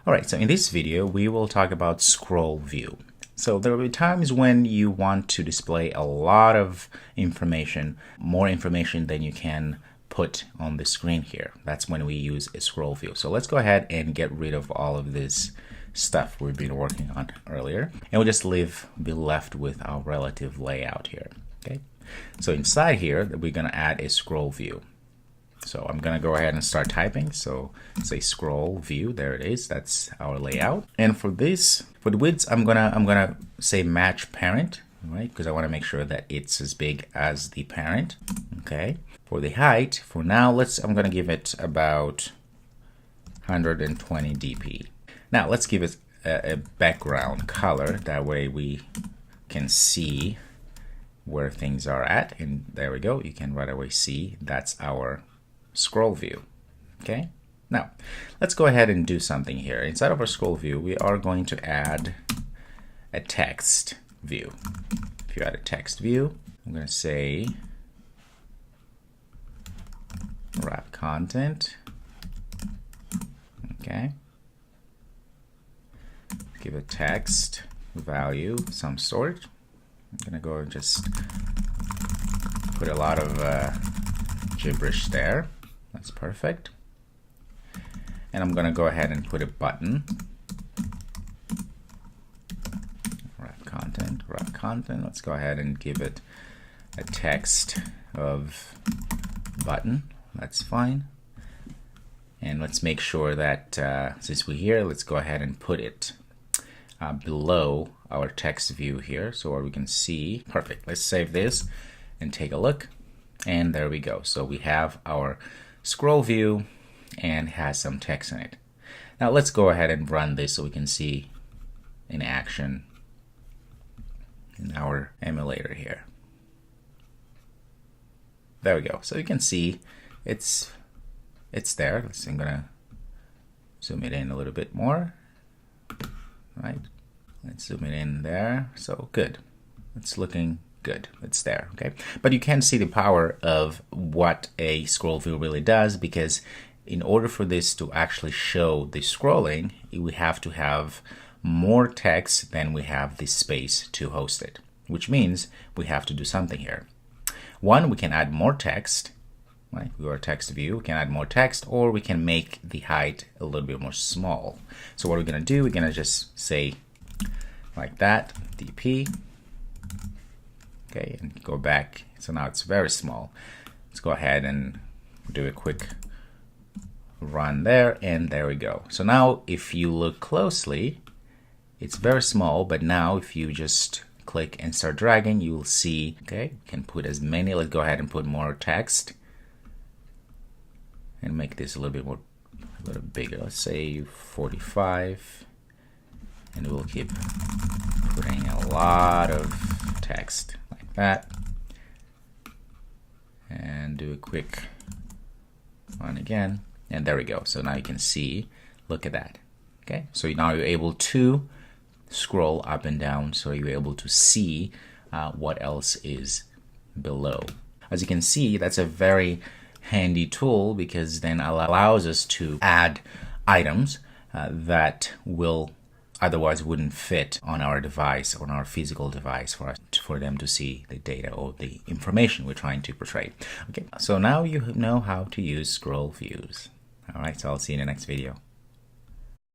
All right, so in this video, we will talk about ScrowView. So there will be times when you want to display a lot of information, more information than you can put on the screen here. That's when we use a ScrowView. So let's go ahead and get rid of all of this stuff we've been working on earlier, and we'll just be left with our relative layout here. Okay, so inside here, we're going to add a ScrowView. So I'm going to go ahead and start typing. So say ScrowView, there it is. That's our layout. And for this, for the widths, I'm gonna say match parent, right? Because I want to make sure that it's as big as the parent. Okay. For the height, for now, I'm going to give it about 120 dp. Now let's give it a background color. That way we can see where things are at. And there we go. You can right away see that's our ScrowView. Okay. Now let's go ahead and do something here. Inside of our ScrowView, we are going to add a text view. If you add a text view, I'm going to say wrap content. Okay. Give a text value some sort. I'm going to go and just put a lot of gibberish there. That's perfect. And I'm going to go ahead and put a button. Wrap content. Let's go ahead and give it a text of button. That's fine. And let's make sure that since we're here, let's go ahead and put it below our text view here so we can see. Perfect. Let's save this and take a look. And there we go. So we have our ScrowView and has some text in it. Now let's go ahead and run this so we can see in action in our emulator here. There we go. So you can see it's there. I'm gonna zoom it in a little bit more. Right. Let's zoom it in there. So good. It's looking good. It's there. Okay. But you can see the power of what a ScrowView really does, because in order for this to actually show the scrolling, we have to have more text than we have the space to host it, which means we have to do something here. One, we can add more text. Right? We are a text view. We can add more text, or we can make the height a little bit more small. So what we're going to do, we're going to just say like that, dp. Okay, and go back. So now it's very small. Let's go ahead and do a quick run there, and there we go. So now if you look closely, it's very small, but now if you just click and start dragging, you will see, okay, you can put as many. Let's go ahead and put more text and make this a little bigger. Let's say 45, and we'll keep putting a lot of text like that, and do a quick one again, and there we go. So now you can see, look at that. Okay, so now you're able to scroll up and down, so you're able to see what else is below. As you can see, that's a very handy tool, because then allows us to add items that will otherwise wouldn't fit on our device, on our physical device, for them to see the data or the information we're trying to portray. Okay, so now you know how to use ScrowViews. All right, so I'll see you in the next video.